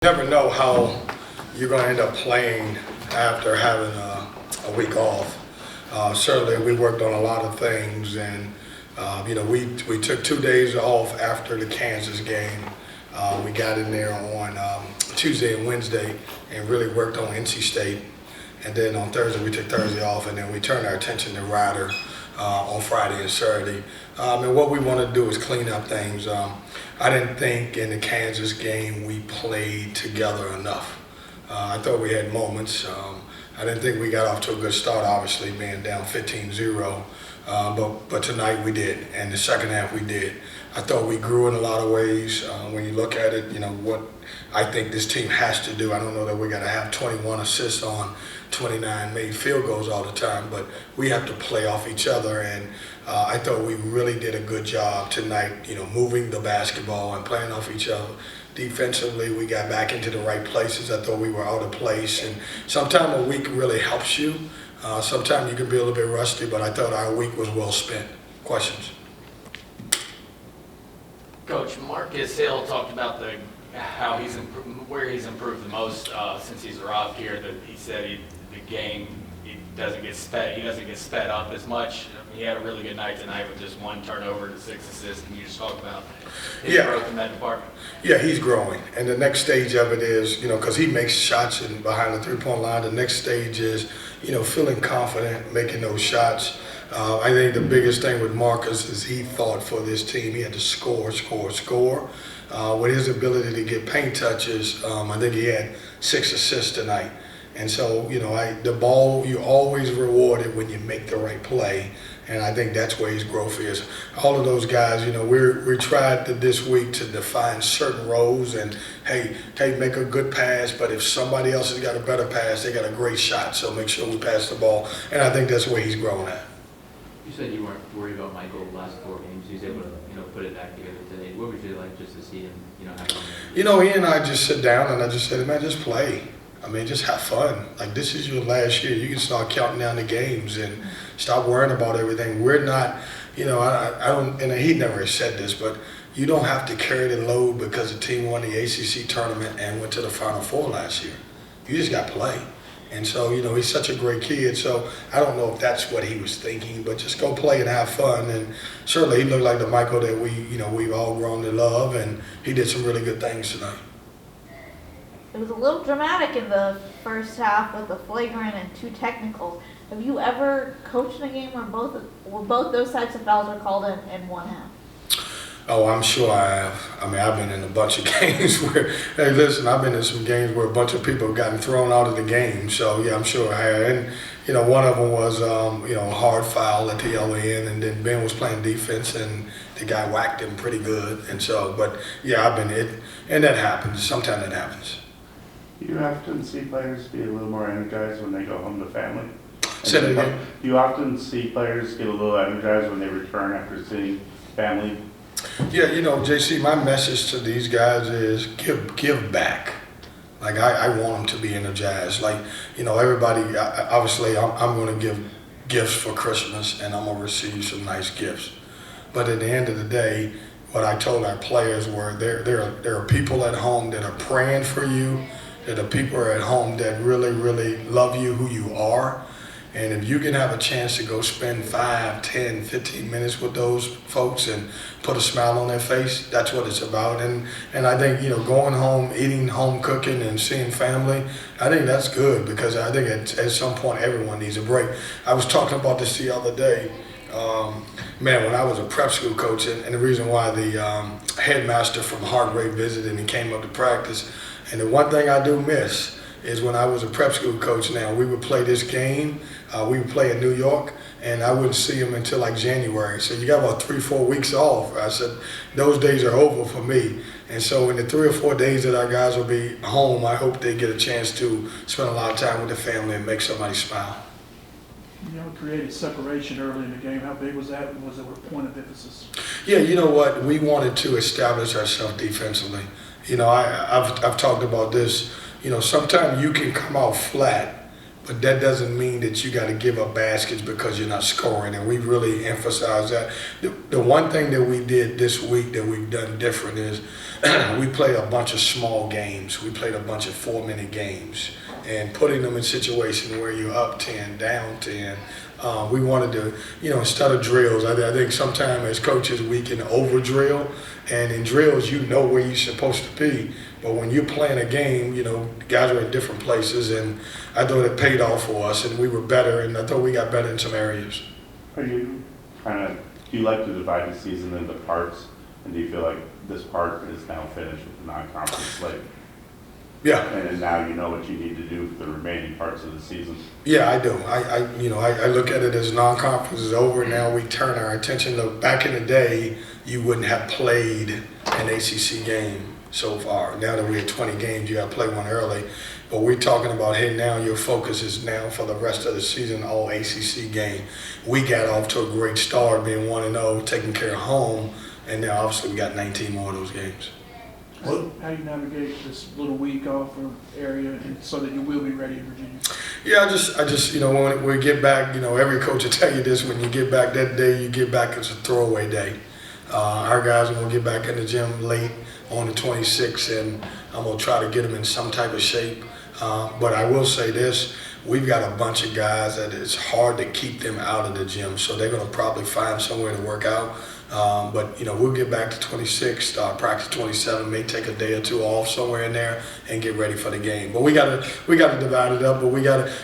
Never know how you're going to end up playing after having a week off. Certainly, we worked on a lot of things, and we took 2 days off after the Kansas game. We got in there on Tuesday and Wednesday and really worked on NC State. And then on Thursday, we took Thursday off, and then we turned our attention to Ryder on Friday and Saturday. And what we want to do is clean up things. I didn't think in the Kansas game we played together enough. I thought we had moments. I didn't think we got off to a good start, obviously, being down 15-0. But tonight we did, and the second half we did. I thought we grew in a lot of ways. When you look at it, what I think this team has to do. I don't know that we got to have 21 assists on 29 made field goals all the time, but we have to play off each other. And I thought we really did a good job tonight, moving the basketball and playing off each other. Defensively, we got back into the right places. I thought we were out of place. And sometimes a week really helps you. Sometimes you can be a little bit rusty, but I thought our week was well spent. Questions? Coach, Marcus Hill talked about how where he's improved the most since he's arrived here. That he said the game he doesn't get sped up as much. He had a really good night tonight with just 1 turnover to 6 assists. Can you just talk about his growth in that department? Yeah, he's growing, and the next stage of it is because he makes shots behind the three-point line. The next stage is feeling confident making those shots. I think the biggest thing with Marcus is he thought for this team he had to score. With his ability to get paint touches, I think he had 6 assists tonight. And so, the ball, you always reward it when you make the right play. And I think that's where his growth is. All of those guys, we tried this week to define certain roles and, hey, make a good pass, but if somebody else has got a better pass, they got a great shot, so make sure we pass the ball. And I think that's where he's growing at. You said you weren't worried about Michael the last 4 games. He was able to, put it back together today. What would you like just to see him, have on there? He and I just sit down and I just said, man, just play. Just have fun. Like, this is your last year. You can start counting down the games and stop worrying about everything. We're not, I don't, and he never said this, but you don't have to carry the load because the team won the ACC tournament and went to the Final Four last year. You just got to play. And so, he's such a great kid. So I don't know if that's what he was thinking, but just go play and have fun. And certainly he looked like the Michael that we've all grown to love, and he did some really good things tonight. It was a little dramatic in the first half with the flagrant and 2 technicals. Have you ever coached in a game where both those types of fouls are called in one half? Oh, I'm sure I have. I've been in a bunch of games where, hey, listen, I've been in some games where a bunch of people have gotten thrown out of the game. So, yeah, I'm sure I have. And, one of them was, a hard foul at the other end, and then Ben was playing defense, and the guy whacked him pretty good. And so, but, yeah, I've been it, and that happens. Sometimes that happens. You often see players be a little more energized when they go home to family? Say that again? You often see players get a little energized when they return after seeing family? Yeah, JC, my message to these guys is give back. Like, I want them to be energized. Like, everybody, obviously, I'm going to give gifts for Christmas, and I'm going to receive some nice gifts. But at the end of the day, what I told our players were there are people at home that are praying for you. There are people at home that really, really love you, who you are. And if you can have a chance to go spend 5, 10, 15 minutes with those folks and put a smile on their face, that's what it's about. And I think, going home, eating home cooking and seeing family, I think that's good because I think at some point everyone needs a break. I was talking about this the other day. When I was a prep school coach, and the reason why the headmaster from Hargrave visited and came up to practice, and the one thing I do miss is when I was a prep school coach now, we would play this game, we would play in New York, and I wouldn't see them until like January. So you got about 3-4 weeks off. I said, those days are over for me. And so in the 3 or 4 days that our guys will be home, I hope they get a chance to spend a lot of time with their family and make somebody smile. Created separation early in the game. How big was that? And was it a point of emphasis? Yeah, you know what? We wanted to establish ourselves defensively. I've talked about this. Sometimes you can come out flat, but that doesn't mean that you got to give up baskets because you're not scoring. And we really emphasize that. The one thing that we did this week that we've done different is we played a bunch of small games. We played a bunch of 4-minute games, and putting them in situations where you're up 10, down 10. We wanted to, instead of drills, I think sometimes as coaches we can over drill, and in drills you know where you're supposed to be. But when you're playing a game, guys are in different places, and I thought it paid off for us, and we were better, and I thought we got better in some areas. Are you do you like to divide the season into parts, and do you feel like this part is now finished with the non-conference slate? Yeah. And now you know what you need to do for the remaining parts of the season? Yeah, I do. I look at it as non-conference is over. Now we turn our attention to, back in the day, you wouldn't have played an ACC game so far. Now that we're at 20 games, you got to play one early. But we're talking about, hey, now your focus is now for the rest of the season, all ACC game. We got off to a great start, being 1-0, taking care of home, and now obviously we got 19 more of those games. So how do you navigate this little week off or area and so that you will be ready in Virginia? Yeah, I just, when we get back, every coach will tell you this, when you get back that day, you get back, it's a throwaway day. Our guys are going to get back in the gym late on the 26th, and I'm going to try to get them in some type of shape. But I will say this, we've got a bunch of guys that it's hard to keep them out of the gym, so they're going to probably find somewhere to work out. But we'll get back to 26, practice 27, may take a day or two off somewhere in there and get ready for the game. But we gotta divide it up. But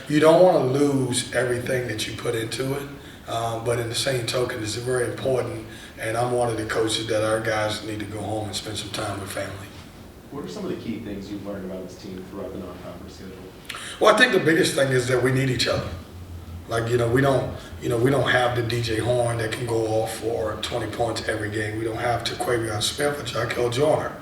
you don't want to lose everything that you put into it. But in the same token, it's very important. And I'm one of the coaches that our guys need to go home and spend some time with family. What are some of the key things you've learned about this team throughout the non-conference schedule? Well, I think the biggest thing is that we need each other. Like, we don't have the DJ Horn that can go off for 20 points every game. We don't have Taquavion Smith or Jaquel Joyner.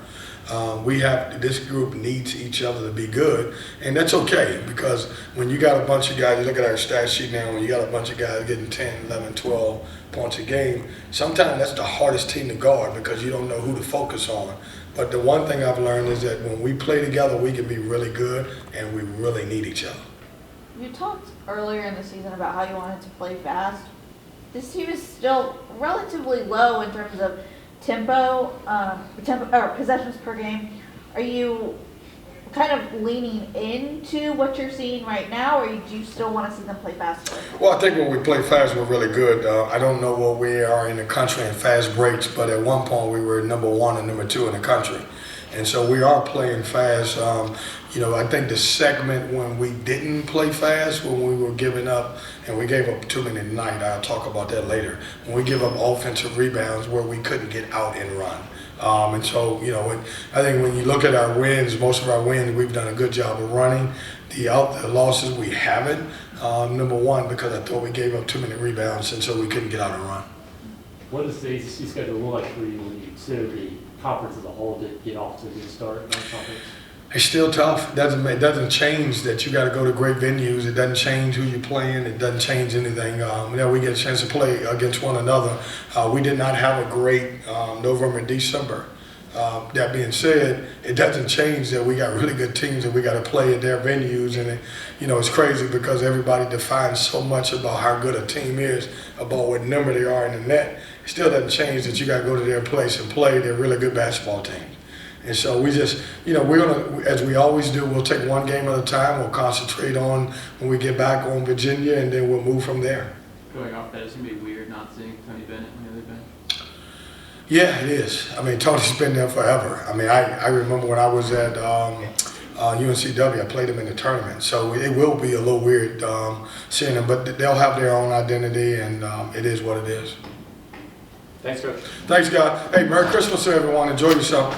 This group needs each other to be good, and that's okay, because when you got a bunch of guys, you look at our stat sheet now, when you got a bunch of guys getting 10, 11, 12 points a game, sometimes that's the hardest team to guard because you don't know who to focus on. But the one thing I've learned is that when we play together, we can be really good, and we really need each other. You talked earlier in the season about how you wanted to play fast. This team is still relatively low in terms of tempo or possessions per game. Are you kind of leaning into what you're seeing right now, or do you still want to see them play faster? Well, I think when we play fast, we're really good. I don't know what we are in the country in fast breaks, but at one point we were number 1 and number 2 in the country. And so we are playing fast. I think the segment when we didn't play fast, when we were giving up, and we gave up too many tonight, I'll talk about that later, when we give up offensive rebounds where we couldn't get out and run. I think when you look at our wins, most of our wins, we've done a good job of running. The losses, we haven't. Number 1, because I thought we gave up too many rebounds, and so we couldn't get out and run. What does the ACC schedule look like for you when you consider the conference as a whole to get off to a good start in non-conference? It's still tough. It doesn't change that you got to go to great venues. It doesn't change who you're playing. It doesn't change anything. We get a chance to play against one another. We did not have a great November and December. That being said, it doesn't change that we got really good teams that we got to play at their venues. And it's crazy because everybody defines so much about how good a team is, about what number they are in the net. It still doesn't change that you got to go to their place and play. They're really good basketball teams. And so we just, we're going to, as we always do, we'll take one game at a time. We'll concentrate on when we get back on Virginia, and then we'll move from there. Going off that, it's going to be weird not seeing Tony Bennett on the other bench. Yeah, it is. Tony's been there forever. I remember when I was at UNCW, I played him in the tournament. So it will be a little weird seeing him, but they'll have their own identity, and it is what it is. Thanks, Coach. Thanks, guys. Hey, Merry Christmas to everyone. Enjoy yourself.